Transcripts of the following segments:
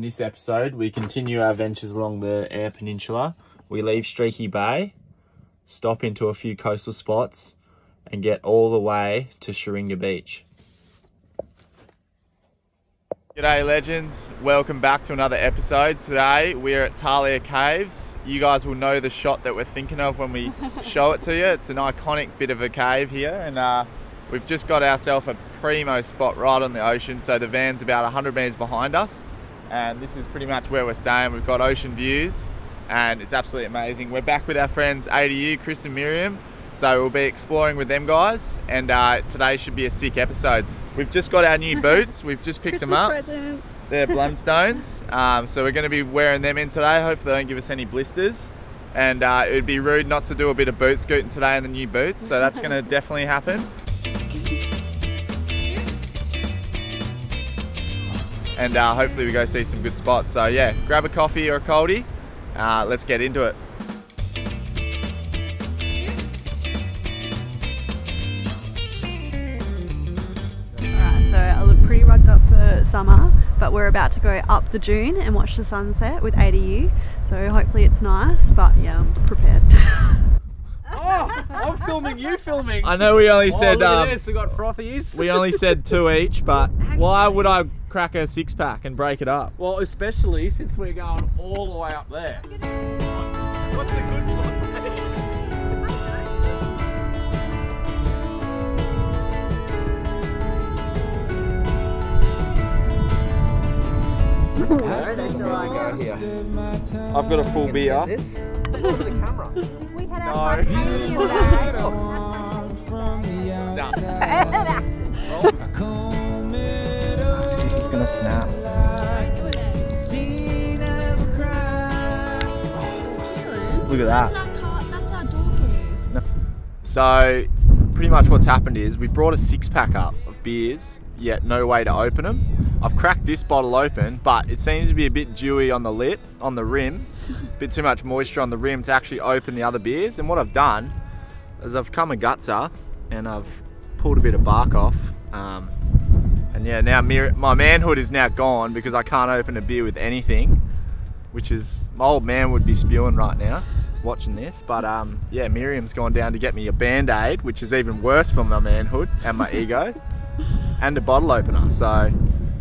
In this episode, we continue our ventures along the Eyre Peninsula. We leave Streaky Bay, stop into a few coastal spots, and get all the way to Sharinga Beach. G'day legends, welcome back to another episode. Today we're at Talia Caves. You guys will know the shot that we're thinking of when we show it to you. It's an iconic bit of a cave here, and we've just got ourselves a primo spot right on the ocean. So the van's about 100 metres behind us, and this is pretty much where we're staying. We've got ocean views and it's absolutely amazing. We're back with our friends ADU, Chris and Miriam. So we'll be exploring with them guys, and today should be a sick episode. We've just got our new boots. We've just picked them up. Presents. They're Blundstones. So we're going to be wearing them in today. Hopefully they don't give us any blisters. And it would be rude not to do a bit of boot scooting today in the new boots. So that's going to definitely happen. And hopefully we go see some good spots. So yeah, grab a coffee or a coldie. Let's get into it. Alright, so I look pretty rugged up for summer, but we're about to go up the dune and watch the sunset with ADU. So hopefully it's nice, but yeah, I'm prepared. Oh, I'm filming, you filming. I know we only said look at this, we got frothies. we only said 2 each, but why would I crack a 6-pack and break it up? Well, especially since we're going all the way up there. What's the good spot? I've got a full beer. Look at the camera. We had No. our fun time today. This is gonna snap. Look at that. That's our doggy. So pretty much what's happened is we brought a 6-pack up of beers, yet no way to open them. I've cracked this bottle open, but it seems to be a bit dewy on the lip, on the rim. A bit too much moisture on the rim to actually open the other beers. And what I've done is I've come a gutser and I've pulled a bit of bark off. And yeah, now my manhood is now gone because I can't open a beer with anything, which is, my old man would be spewing right now watching this. But yeah, Miriam's gone down to get me a Band-Aid, which is even worse for my manhood and my ego, and a bottle opener. So,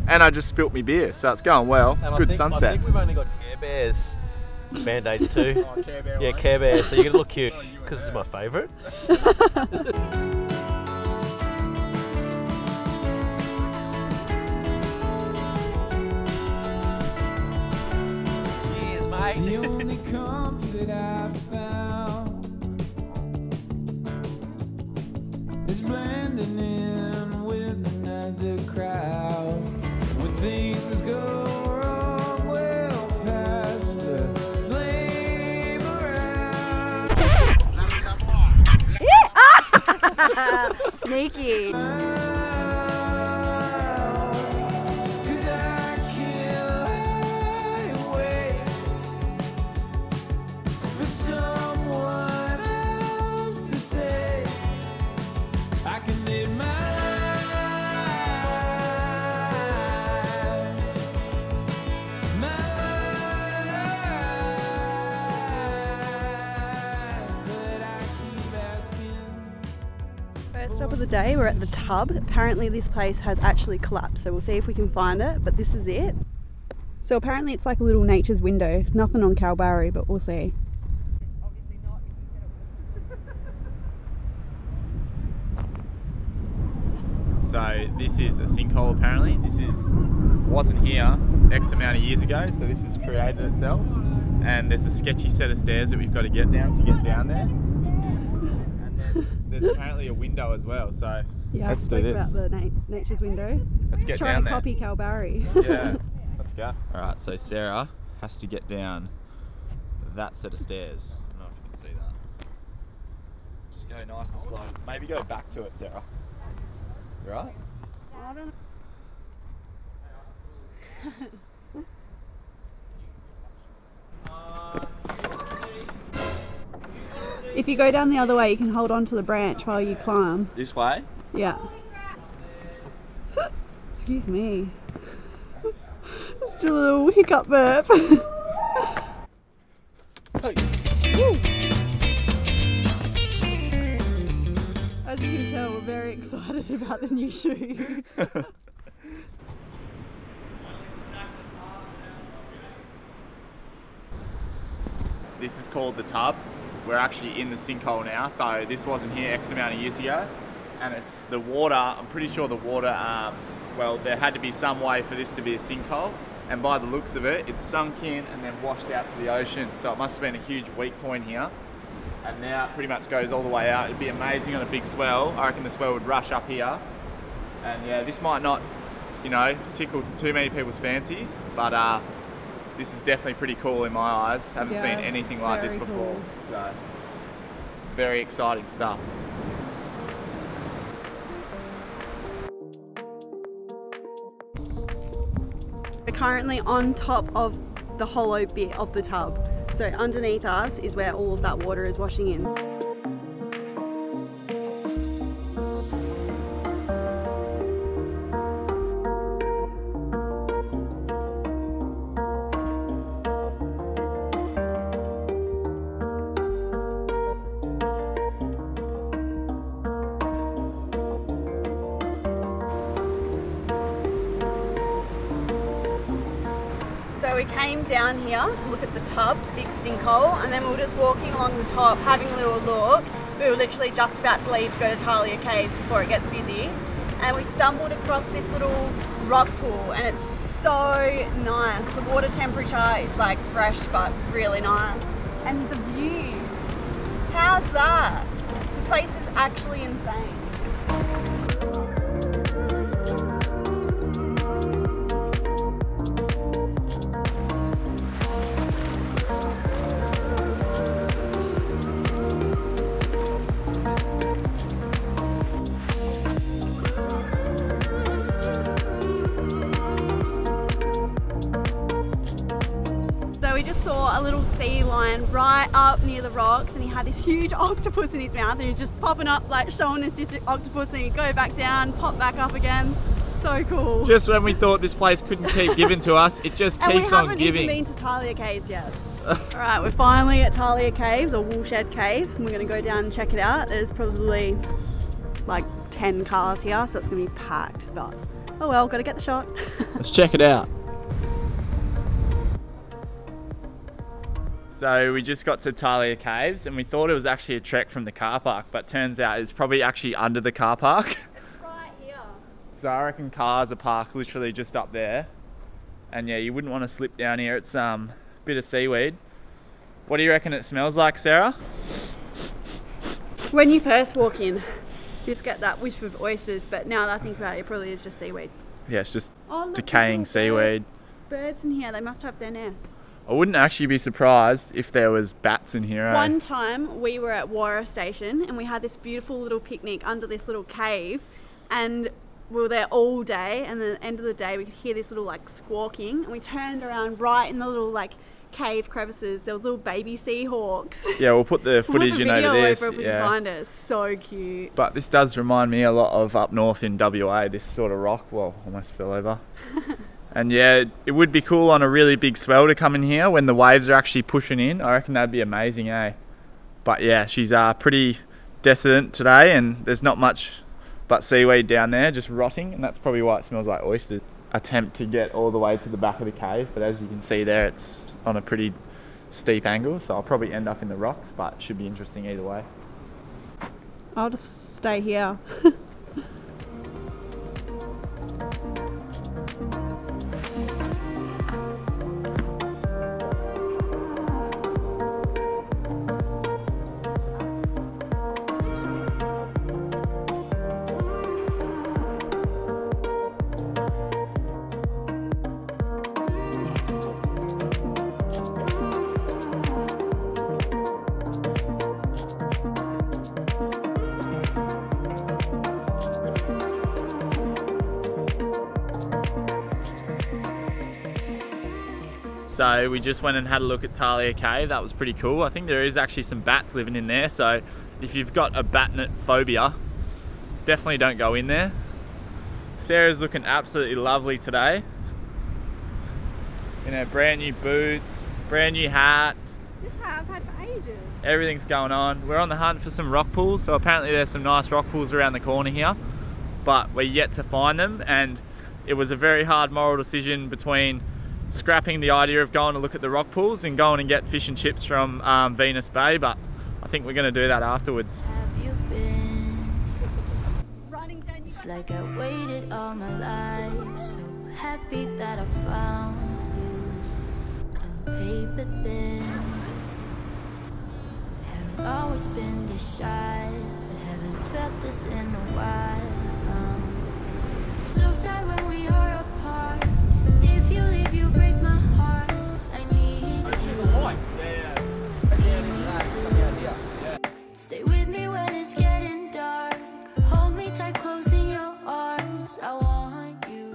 and I just spilt me beer, so it's going well. Good sunset. I think we've only got Care Bears Band-Aids too. Oh, Care Bear, Yeah, right? Care Bears, so you get a look cute, because it's my favourite. Cheers, mate. The only comfort I've found is blending in with another crowd. When things go wrong, we'll pass the blame around. Sneaky. 'Cause I can't wait for someone else to say I can live my First stop of the day, we're at the tub. Apparently this place has actually collapsed, so we'll see if we can find it, but this is it. So apparently it's like a little nature's window. Nothing on Kalbarri, but we'll see. So this is a sinkhole apparently. Wasn't here X amount of years ago, so this has created itself. And there's a sketchy set of stairs that we've got to get down there. And there's apparently a window as well, so Yeah, let's I do spoke this. about the nature's window. Let's get Try down to there. copy Kalbarri. Yeah, let's go. Alright, so Sarah has to get down that set of stairs. I don't know if you can see that. Just go nice and slow. Maybe go back to it, Sarah. You alright? I don't know. If you go down the other way, you can hold on to the branch while you climb. This way? Yeah. Excuse me. It's Just a little hiccup burp. As you can tell, we're very excited about the new shoes. This is called the tub. We're actually in the sinkhole now, so this wasn't here X amount of years ago. And it's the water, I'm pretty sure the water, well, there had to be some way for this to be a sinkhole. And by the looks of it, it's sunk in and then washed out to the ocean. So it must have been a huge weak point here. And now it pretty much goes all the way out. It'd be amazing on a big swell. I reckon the swell would rush up here. And yeah, this might not, you know, tickle too many people's fancies, but this is definitely pretty cool in my eyes. Haven't seen anything like this before. Cool. So, very exciting stuff. We're currently on top of the hollow bit of the tub. So underneath us is where all of that water is washing in. So we came down here to look at the tub, the big sinkhole, and then we were just walking along the top, having a little look. We were literally just about to leave to go to Talia Caves before it gets busy. And we stumbled across this little rock pool, and it's so nice. The water temperature is like fresh, but really nice. And the views, how's that? This place is actually insane. We just saw a little sea lion right up near the rocks, and he had this huge octopus in his mouth, and he was just popping up, like showing us this octopus, and he'd go back down, pop back up again. So cool. Just when we thought this place couldn't keep giving to us, it just keeps on giving. And we haven't even been to Talia Caves yet. Alright, we're finally at Talia Caves, or Woolshed Cave, and we're going to go down and check it out. There's probably like 10 cars here, so it's going to be packed, but oh well, got to get the shot. Let's check it out. So we just got to Talia Caves and we thought it was actually a trek from the car park, but turns out it's probably actually under the car park. It's right here. So I reckon cars are parked literally just up there. And yeah, you wouldn't want to slip down here. It's a bit of seaweed. What do you reckon it smells like, Sarah? When you first walk in, you just get that whiff of oysters, but now that I think about it, it probably is just seaweed. Yeah, it's just look, decaying seaweed. Birds in here, they must have their nests. I wouldn't actually be surprised if there was bats in here. One time we were at Eyre Station and we had this beautiful little picnic under this little cave, and we were there all day, and at the end of the day we could hear this little like squawking, and we turned around right in the little like cave crevices, there was little baby seahawks. Yeah, we'll put the footage in over this. If we can find it. So cute. But this does remind me a lot of up north in WA, this sort of rock. Well, almost fell over. And yeah, it would be cool on a really big swell to come in here when the waves are actually pushing in. I reckon that'd be amazing, eh? But yeah, she's pretty desolate today, and there's not much but seaweed down there just rotting, and that's probably why it smells like oysters. Attempt to get all the way to the back of the cave, but as you can see there, it's on a pretty steep angle, so I'll probably end up in the rocks, but it should be interesting either way. I'll just stay here. So we just went and had a look at Talia Cave. That was pretty cool. I think there is actually some bats living in there, so if you've got a bat net phobia, definitely don't go in there. Sarah's looking absolutely lovely today. You know, brand new boots, brand new hat. This hat I've had for ages. Everything's going on. We're on the hunt for some rock pools, so apparently there's some nice rock pools around the corner here, but we're yet to find them, and it was a very hard moral decision between scrapping the idea of going to look at the rock pools and going and get fish and chips from Venus Bay, but I think we're going to do that afterwards. Have you been? Running down It's like I waited all my life, so happy that I found you. On paper thin, haven't always been this shy, but haven't felt this in a while. So sad when we are apart. If you leave, you break my heart. I need you to need me too. Stay with me when it's getting dark. Hold me tight, close in your arms. I want you.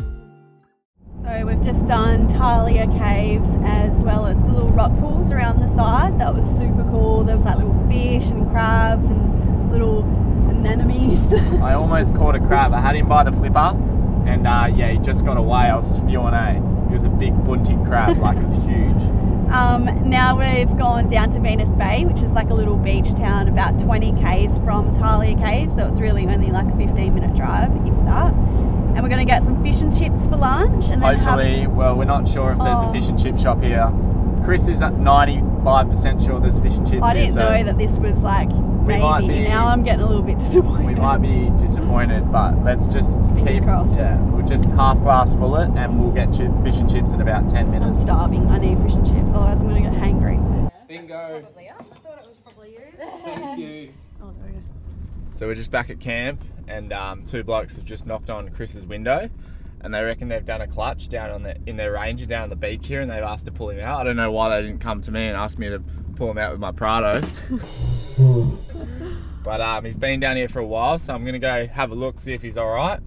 So we've just done Talia Caves as well as the little rock pools around the side. That was super cool. There was like little fish and crabs and little anemones. I almost caught a crab. I had him by the flipper, and yeah, he just got away. I was spewing He was a big bunting crab, like it was huge. Now we've gone down to Venus Bay, which is like a little beach town about 20 k's from Talia Caves, so it's really only like a 15-minute drive, if that. And we're going to get some fish and chips for lunch, and then hopefully, well, we're not sure if there's a fish and chip shop here. Chris is at 95% sure there's fish and chips I here. didn't know that this was like maybe. Now I'm getting a little bit disappointed. We might be disappointed, but let's just Fingers crossed. Yeah, we'll just half glass full it, and we'll get fish and chips in about 10 I'm minutes. starving. I need fish and chips, otherwise I'm going to get hangry. Bingo. I thought it was probably you. Thank you. Oh, there we go. So we're just back at camp, and two blokes have just knocked on Chris's window, and they reckon they've done a clutch down in their Ranger down on the beach here, and they've asked to pull him out. I don't know why they didn't come to me and ask me to pull him out with my Prado. But he's been down here for a while, so I'm going to go have a look, see if he's alright.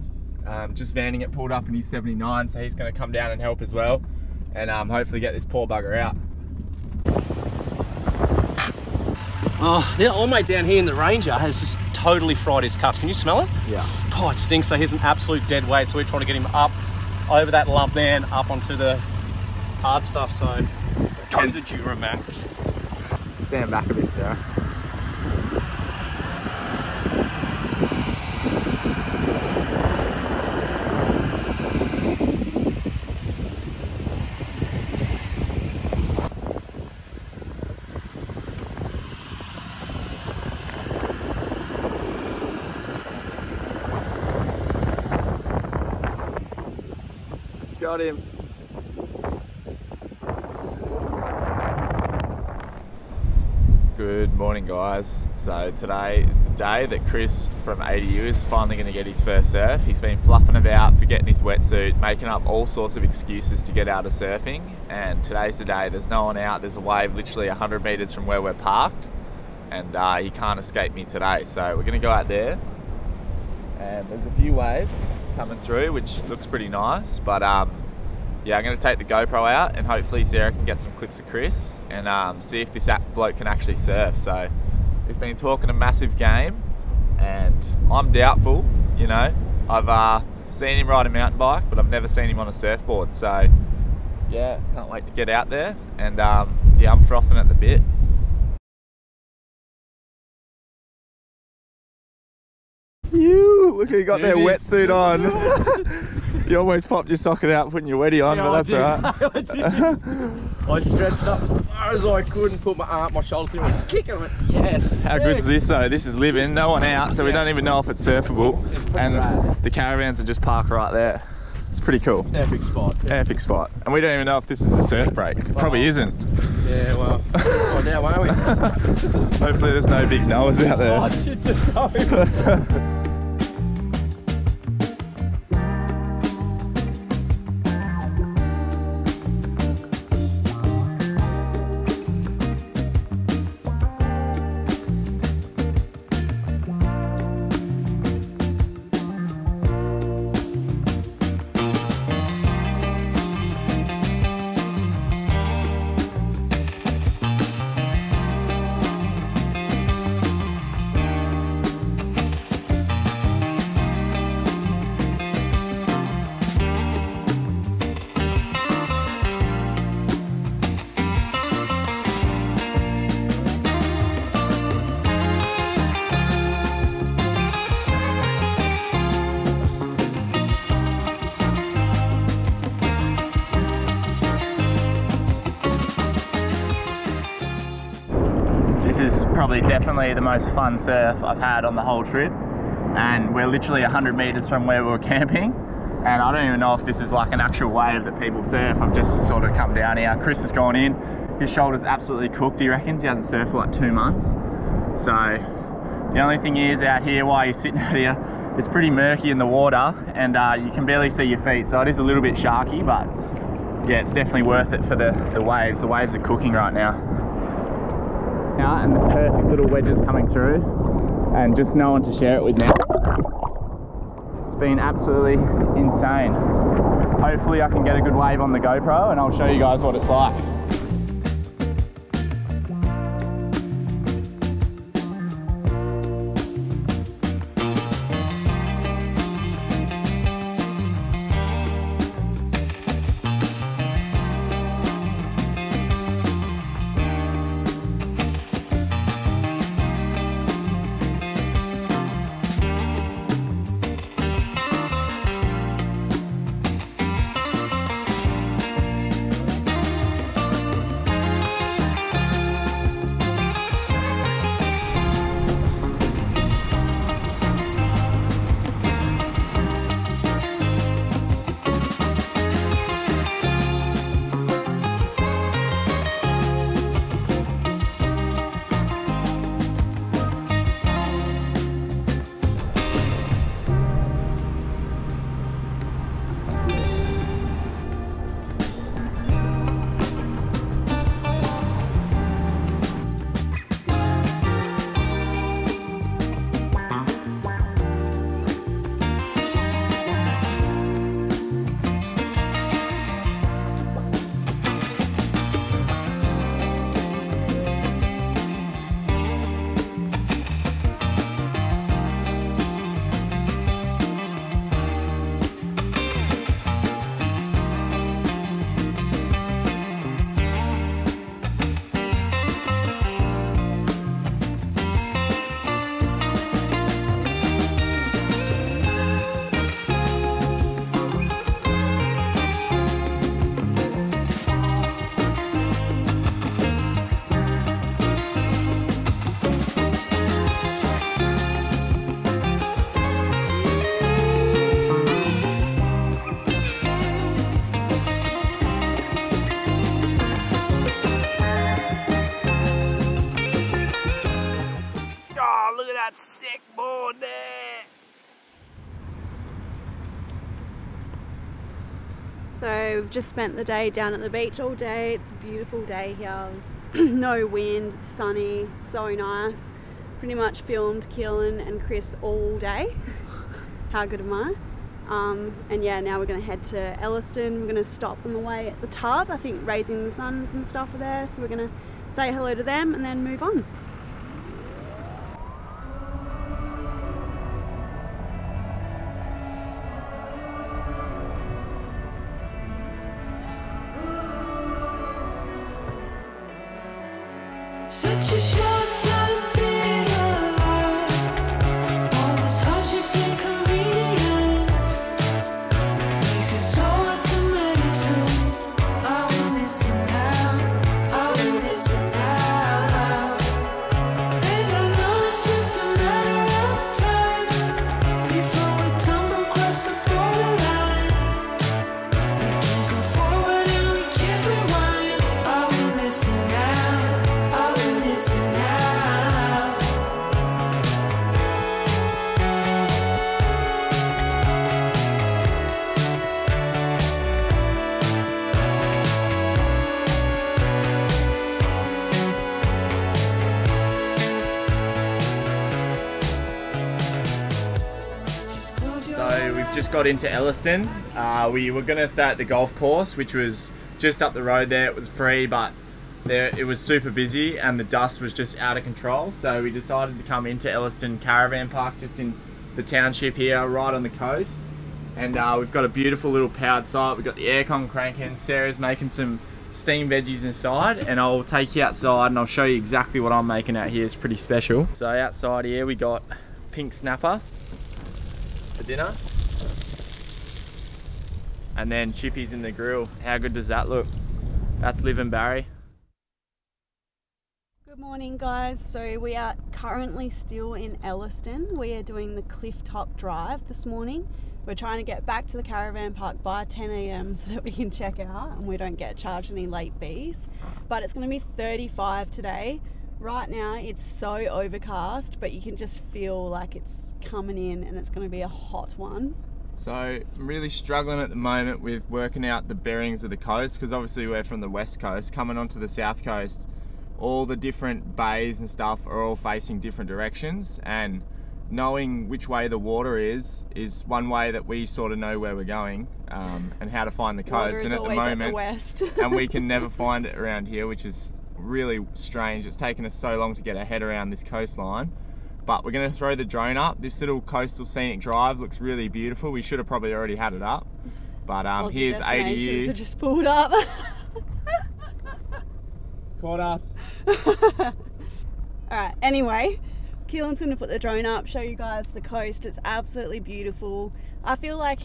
Just vanning it, pulled up in his 79, so he's going to come down and help as well, and hopefully get this poor bugger out. Oh, now old mate down here in the Ranger has just totally fried his cups. Can you smell it? Yeah. Oh, it stinks. So he's an absolute dead weight. So we're trying to get him up over that lump there and up onto the hard stuff. So go the Duramax. Stand back a bit, Sarah. Got him. Good morning, guys. So today is the day that Chris from ADU is finally going to get his first surf. He's been fluffing about, forgetting his wetsuit, making up all sorts of excuses to get out of surfing, and today's the day. There's no one out. There's a wave literally 100 meters from where we're parked, and he can't escape me today. So we're going to go out there, and there's a few waves coming through, which looks pretty nice, but yeah, I'm going to take the GoPro out, and hopefully Sarah can get some clips of Chris and see if this bloke can actually surf. So we've been talking a massive game, and I'm doubtful. You know, I've seen him ride a mountain bike, but I've never seen him on a surfboard. So yeah, can't wait to get out there, and yeah, I'm frothing at the bit. You look, you got their wetsuit on. You almost popped your socket out putting your weddy on, Yeah, but that's I alright. did. I stretched up as far as I could and put my shoulder through and kick and went, yes. How good is this though? This is living, no one out, so we don't even know if it's surfable. And rad. the caravans are just parked right there. It's pretty cool. Epic spot. Epic spot. And we don't even know if this is a surf break. It probably isn't. Yeah, well, find out, won't we? Hopefully there's no big Noahs out there. Oh, shit, just go. probably definitely the most fun surf I've had on the whole trip, and we're literally 100 meters from where we were camping, and I don't even know if this is like an actual wave that people surf. I've just sort of come down here. Chris has gone in, his shoulder's absolutely cooked, he reckons. He hasn't surfed for like 2 months. So the only thing is, out here while you're sitting out here, it's pretty murky in the water, and you can barely see your feet, so it is a little bit sharky, but yeah, it's definitely worth it for the waves. The waves are cooking right now. And the perfect little wedges coming through, and just no one to share it with now. It's been absolutely insane. Hopefully I can get a good wave on the GoPro and I'll show you guys what it's like. So we've just spent the day down at the beach all day. It's a beautiful day here. There's no wind, sunny, so nice. Pretty much filmed Keelan and Chris all day. How good am I? And yeah, now we're going to head to Elliston. We're going to stop on the way at the tub. I think Raising the Suns and stuff are there, so we're going to say hello to them and then move on. Such a short time being alive. All this hardship and convenience makes it so hard to make sense. I will listen now, I will listen now. And I know it's just a matter of time before we tumble across the borderline. We can't go forward and we can't rewind. I will listen now. So we've just got into Elliston. We were going to stay at the golf course, which was just up the road there. It was free, but it was super busy and the dust was just out of control. So we decided to come into Elliston Caravan Park, just in the township here, right on the coast. And we've got a beautiful little powered site. We've got the aircon cranking. Sarah's making some steamed veggies inside, and I'll take you outside and I'll show you exactly what I'm making out here. It's pretty special. So outside here we got pink snapper for dinner, and then chippies in the grill. How good does that look? That's Liv and Barry. Good Good morning guys, so we are currently still in Elliston. We are doing the cliff top drive this morning. We're trying to get back to the caravan park by 10 AM so that we can check out and we don't get charged any late fees. But it's going to be 35 today. Right now it's so overcast, but you can just feel like it's coming in and it's going to be a hot one. So I'm really struggling at the moment with working out the bearings of the coast, because obviously we're from the west coast coming onto the south coast. All the different bays and stuff are all facing different directions, and knowing which way the water is one way that we sort of know where we're going, and how to find the coast. And at the moment, at the west. and we can never find it around here, which is really strange. It's taken us so long to get our head around this coastline. But we're going to throw the drone up. This little coastal scenic drive looks really beautiful. We should have probably already had it up, but here's ADU. So just pulled up. Caught us. Alright, anyway, Keelan's going to put the drone up, show you guys the coast. It's absolutely beautiful. I feel like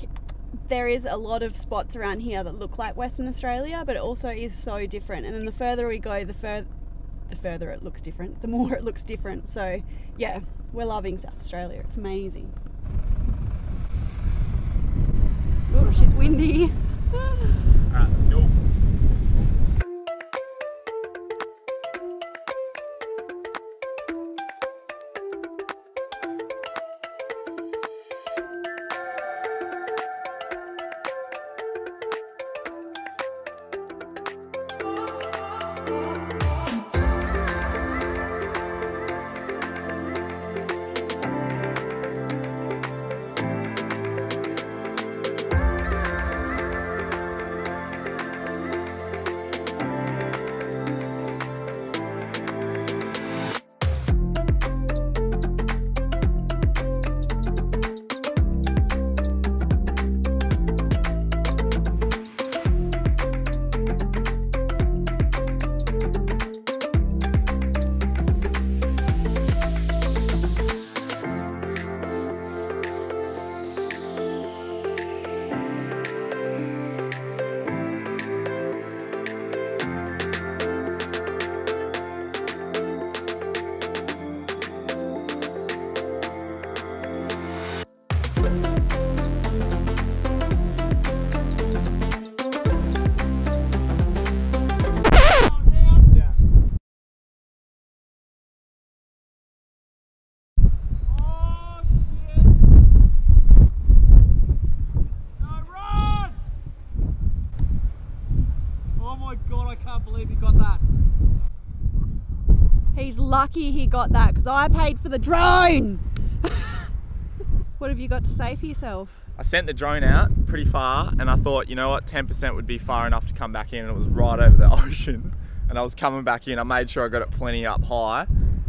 there is a lot of spots around here that look like Western Australia, but it also is so different. And then the further we go, the further it looks different, the more it looks different. So yeah, we're loving South Australia. It's amazing. Oh, she's windy. Alright, let's go. He's lucky he got that because I paid for the drone. What have you got to say for yourself? I sent the drone out pretty far and I thought, you know what, 10% would be far enough to come back in, and it was right over the ocean. And I was coming back in, I made sure I got it plenty up high,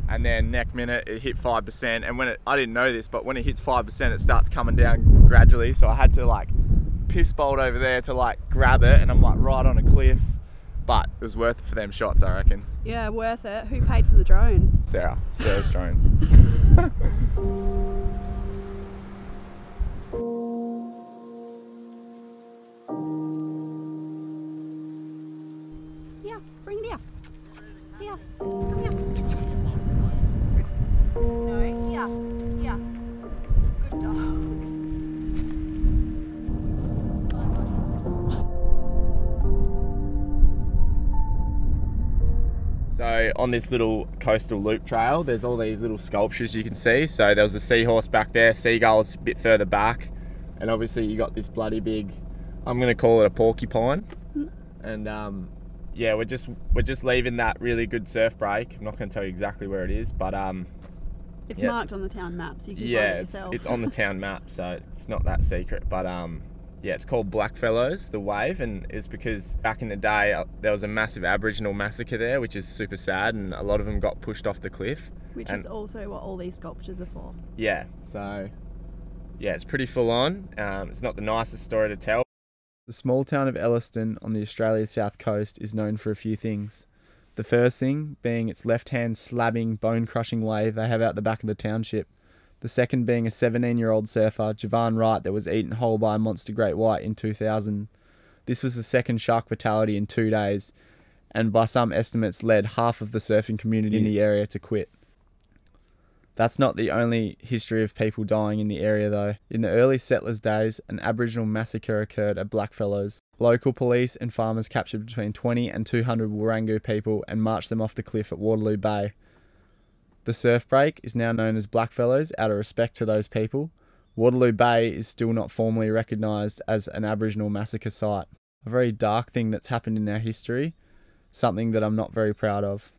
and then next minute it hit 5%. And I didn't know this, but when it hits 5% it starts coming down gradually. So I had to like piss bolt over there to like grab it, and I'm like right on a cliff. But it was worth it for them shots, I reckon. Yeah, worth it. Who paid for the drone? Sarah's drone. Yeah, bring it here. Here, come here. No, here, here. Good dog. So on this little coastal loop trail, there's all these little sculptures you can see. So there was a seahorse back there, seagulls a bit further back, and obviously you got this bloody big, I'm gonna call it a porcupine. And yeah, we're just leaving that really good surf break. I'm not gonna tell you exactly where it is, but it's yeah, marked on the town map, so you can find it yourself. it's on the town map, so it's not that secret. But yeah, it's called Blackfellows, the wave, and it's because back in the day there was a massive Aboriginal massacre there, which is super sad, and a lot of them got pushed off the cliff. Which is also what all these sculptures are for. Yeah, so yeah, it's pretty full on. It's not the nicest story to tell. The small town of Elliston on the Australia's south coast is known for a few things. The first thing being its left-hand slabbing, bone-crushing wave they have out the back of the township. The second being a 17-year-old surfer, Javan Wright, that was eaten whole by a monster great white in 2000. This was the second shark fatality in 2 days, and by some estimates led half of the surfing community in the area to quit. That's not the only history of people dying in the area though. In the early settlers' days, an Aboriginal massacre occurred at Blackfellows. Local police and farmers captured between 20 and 200 Wirangu people and marched them off the cliff at Waterloo Bay. The surf break is now known as Blackfellows out of respect to those people. Waterloo Bay is still not formally recognised as an Aboriginal massacre site. A very dark thing that's happened in our history, something that I'm not very proud of.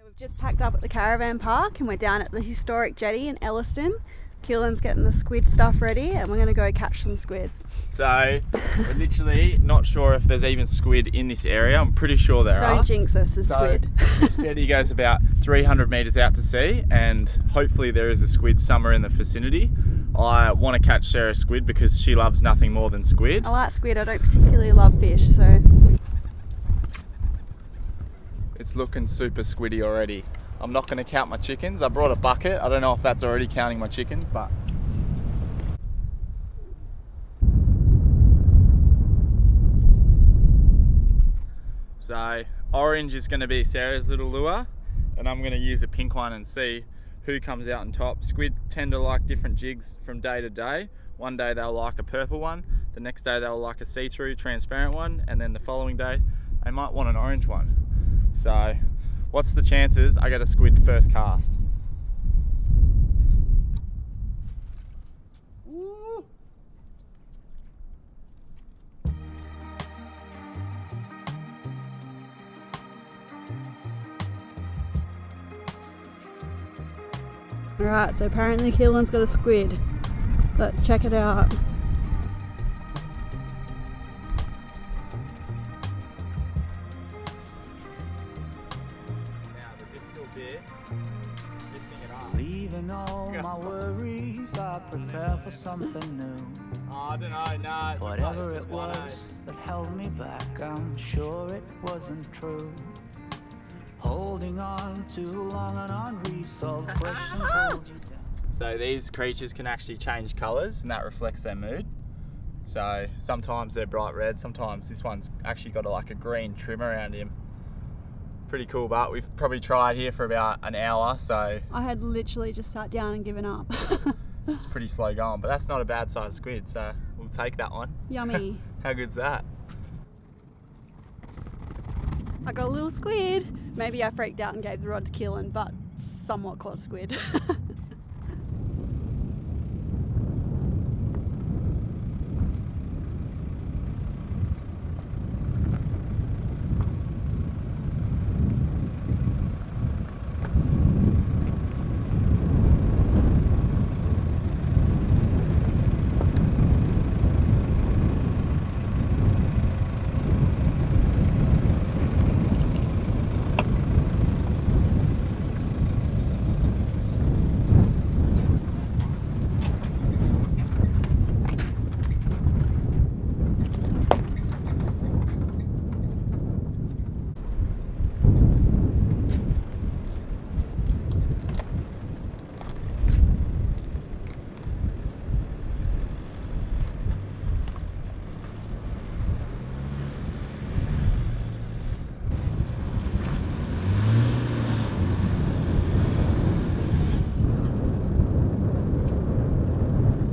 We've just packed up at the Caravan Park and we're down at the historic jetty in Elliston. Keelan's getting the squid stuff ready and we're going to go catch some squid. So, we're literally not sure if there's even squid in this area. I'm pretty sure there are. Don't jinx us, there's squid. This jetty goes about 300 metres out to sea and hopefully there is a squid somewhere in the vicinity. I want to catch Sarah squid because she loves nothing more than squid. I like squid, I don't particularly love fish, so... It's looking super squiddy already. I'm not going to count my chickens. I brought a bucket. I don't know if that's already counting my chickens, but... So, orange is going to be Sarah's little lure, and I'm going to use a pink one and see who comes out on top. Squid tend to like different jigs from day to day. One day they'll like a purple one, the next day they'll like a see-through transparent one, and then the following day they might want an orange one. So, what's the chances I get a squid first cast? Woo. Alright, so apparently Keelan's got a squid. Let's check it out. Leaving all my worries, I prepare for something new. I don't know, no. Whatever it was that held me back, I'm sure it wasn't true. Holding on too long and unresolved questions hold you down. So these creatures can actually change colours and that reflects their mood. So sometimes they're bright red, sometimes this one's actually got like a green trim around him. Pretty cool, but we've probably tried here for about an hour, so... I had literally just sat down and given up. It's pretty slow going, but that's not a bad sized squid, so we'll take that one. Yummy. How good's that? I got a little squid. Maybe I freaked out and gave the rod to Keelan, but somewhat caught a squid.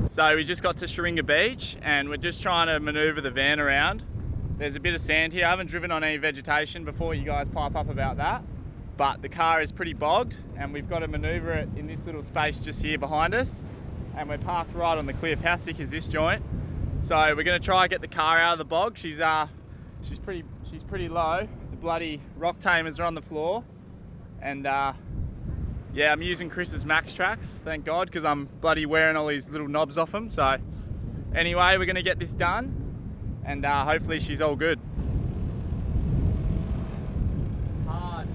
So we just got to Sharinga Beach and we're just trying to manoeuvre the van around. There's a bit of sand here. I haven't driven on any vegetation before, you guys pipe up about that. But the car is pretty bogged and we've got to manoeuvre it in this little space just here behind us. And we're parked right on the cliff. How sick is this joint? So we're gonna try and get the car out of the bog. She's pretty low. The bloody rock tamers are on the floor. And yeah, I'm using Chris's Max Tracks, thank God, because I'm bloody wearing all these little knobs off them. So anyway, we're gonna get this done and hopefully she's all good. Hard.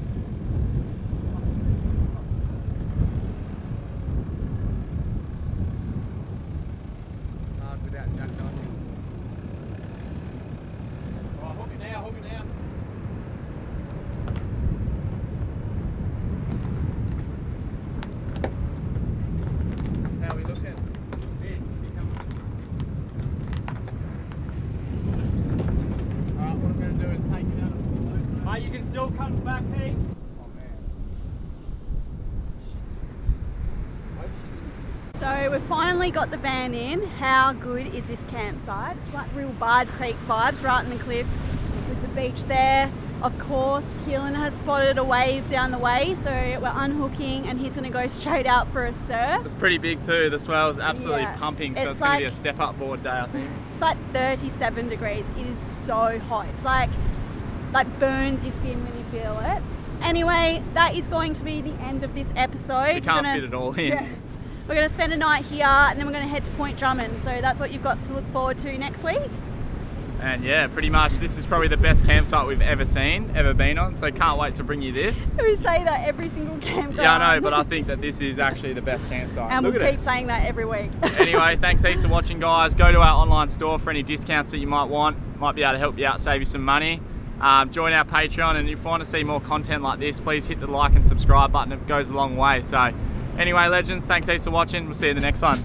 Hard without jackknifing. Right, hook it now, hook it now. How are we looking? Big, keep coming. Alright, coming back, heaps. So we've finally got the van in. How good is this campsite? It's like real Bard Creek vibes right in the cliff with the beach there. Of course, Keelan has spotted a wave down the way, so we're unhooking and he's going to go straight out for a surf. It's pretty big too. The swell's absolutely pumping, so it's going to be a step up board day, I think. It's like 37 degrees. It is so hot. It's like burns your skin when you feel it. Anyway, that is going to be the end of this episode. We can't fit it all in. Yeah. We're going to spend a night here and then we're going to head to Point Drummond. So that's what you've got to look forward to next week. And yeah, pretty much this is probably the best campsite we've ever been on. So can't wait to bring you this. We say that every single campground. Yeah, I know, but I think that this is actually the best campsite. And we'll keep saying that every week. Anyway, thanks heaps for watching, guys. Go to our online store for any discounts that you might want. Might be able to help you out, save you some money. Join our Patreon, and if you want to see more content like this, please hit the like and subscribe button. It goes a long way. So anyway, legends, thanks heaps for watching. We'll see you in the next one.